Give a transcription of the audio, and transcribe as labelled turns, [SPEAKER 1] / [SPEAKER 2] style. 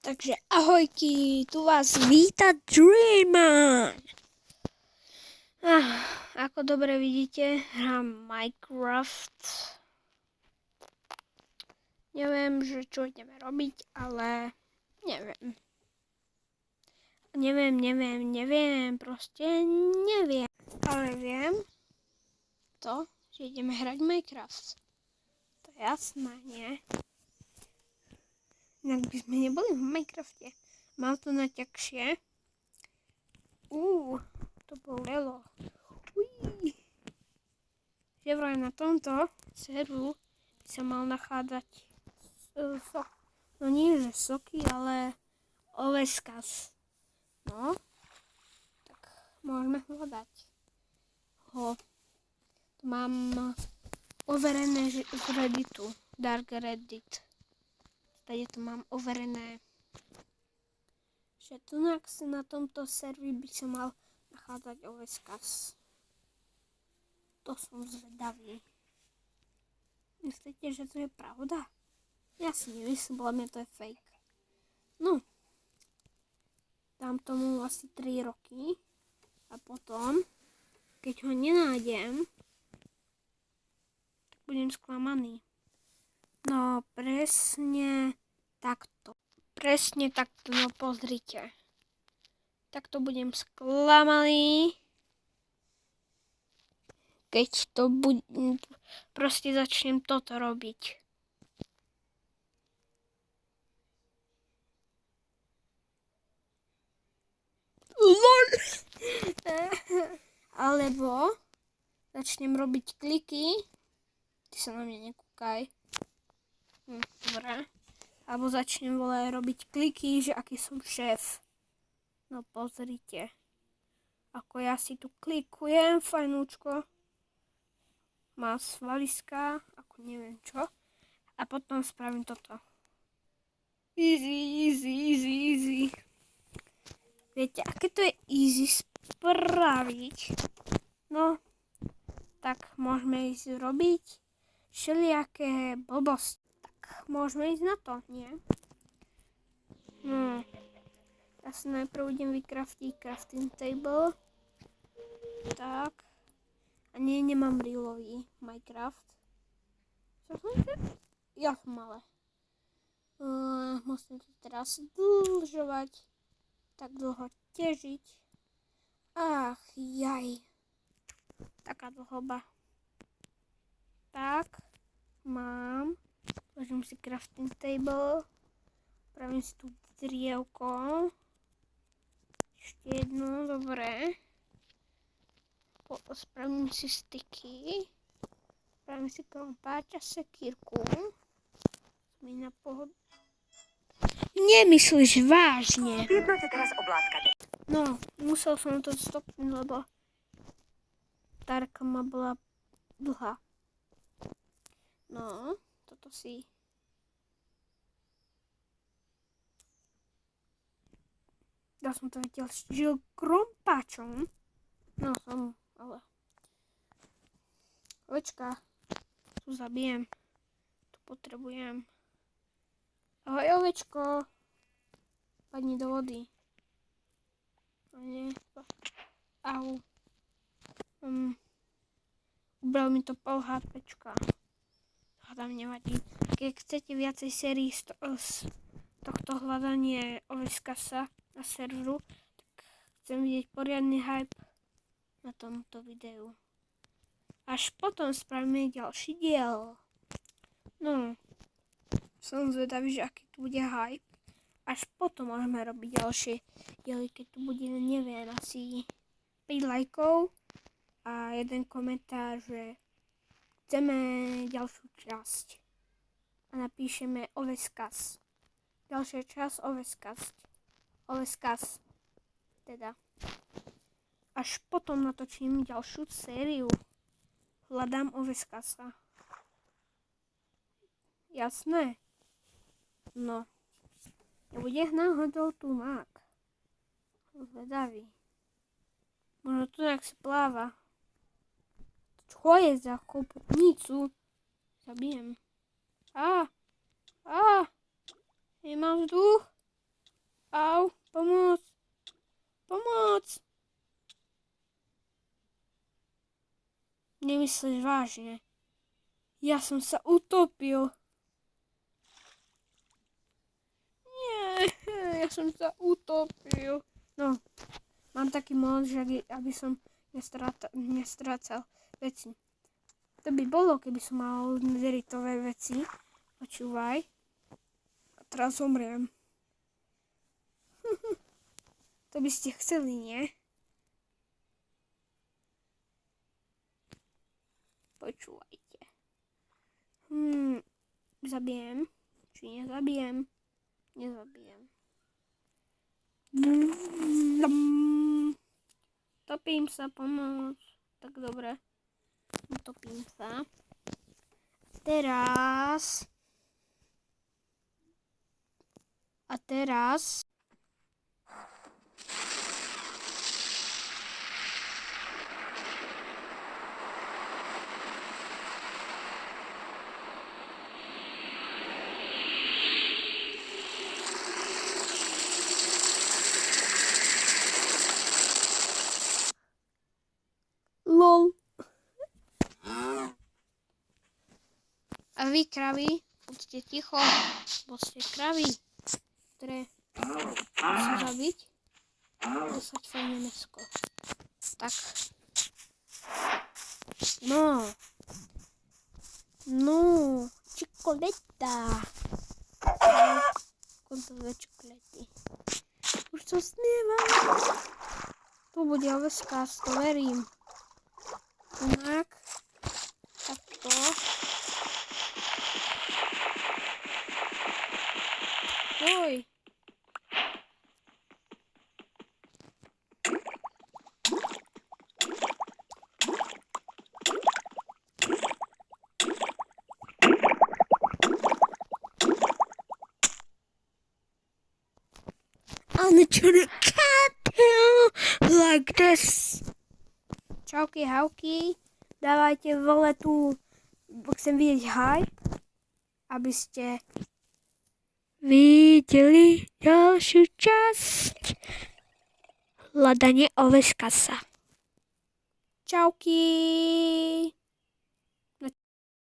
[SPEAKER 1] Takže ahojky, tu vás víta Dreamer. Ako dobre vidíte, hrám Minecraft. Neviem, že čo ideme robiť, ale neviem. Proste neviem. Ale viem to, že ideme hrať Minecraft. To je jasné, nie? Inak by sme neboli v Minecrafte. Mám to naťažšie. To bolelo. Že vraj na tomto serveru by sa mal nachádzať sok. No nie, že soky, ale oveskas. No, tak môžeme hľadať ho. To mám overené z Redditu, Dark Reddit. Tady to mám overené, že tu na tomto servi by sa mal nachádzať oveskas. To som zvedavý. Myslíte, že to je pravda? Ja si nemyslím, podľa mňa to je fake. No, dám tomu asi 3 roky a potom, keď ho nenájdem, tak budem sklamaný. No, presne takto. No pozrite. Takto budem sklamaný, keď to proste začnem toto robiť. LOL! Alebo začnem robiť kliky. Ty sa na mňa nekúkaj. Dobre. Alebo začnem robiť kliky, že aký som šéf. No pozrite. Ako ja si tu klikujem, fajnúčko. Má svaliská, ako neviem čo. A potom spravím toto. Easy. Viete, aké to je easy spraviť? No, tak môžeme ísť robiť všelijaké blbosti. Tak môžeme ísť na to, nie? Ja sa najprv idem vykraftiť crafting table. Tak. A nemám reelový Minecraft. Čo som to? Ja som ale. Musím to teraz dlžovať. Tak dlho težiť. Ach, jaj. Taká dlhoba. Tak. Mám. Vložím si crafting table. Pravím si tu drievko. Ešte jedno, dobre. Spravím si styky. Spravím si krompáč a sekírku. Mi na pohodu. Nemyslíš vážne? No, musel som to stopnúť, lebo Tarka ma bola dlhá. No, toto si... Ja som to videl s krompáčom. No som, ale... Ovečka, tu zabijem. Tu potrebujem. Ahoj, ovečko. Padni do vody. A nie. Au. Ubral mi to pol HPčka. Hádam nevadí. Keď chcete viacej sérií z tohto hľadanie oveskasa na serveru, tak chcem vidieť poriadny hype na tomto videu. Až potom spravíme ďalší diel. No, som zvedavý, že aký tu bude hype. Až potom môžeme robiť ďalšie diely, keď tu bude, neviem, asi 5 lajkov a jeden komentár, že chceme ďalšiu časť. A napíšeme oveskas. Ďalšia časť oveskas. Teda. Až potom natočím ďalšiu sériu. Hľadám oveskasa. Jasné? No. Nebude náhodou tu mák. Zvedavý. Možno tu nejak si pláva. Čo je za chopnicu? Zabijem. Nemám vzduch. Au, pomoc. Pomoc. Nemyslíš vážne? Ja som sa utopil. Nie, ja som sa utopil. No, mám taký mod, že aby som nestrácal veci. To by bolo, keby som mal netheritové veci. Počúvaj. A teraz zomriem. To by ste chceli, nie? Počúvajte. Zabijem. Či nezabijem? Nezabijem. Topím sa, pomôcť. Tak dobre. Topím sa. A teraz... LOL. A vy, kravy, buďte ticho. Buďte kravy, ktoré musí zabiť. Dostať fajné mesko. Tak. No. No. Čokoleta. Koncové čokolety. Už to snieva. Tu bude oveska, to verím. Tak. Takto. Oj. I'm gonna cat like this. Čauky, hauky. Dávajte vole tu. Chcem vidieť hi. Aby ste videli ďalšiu časť. Hľadanie oveska sa. Čauky.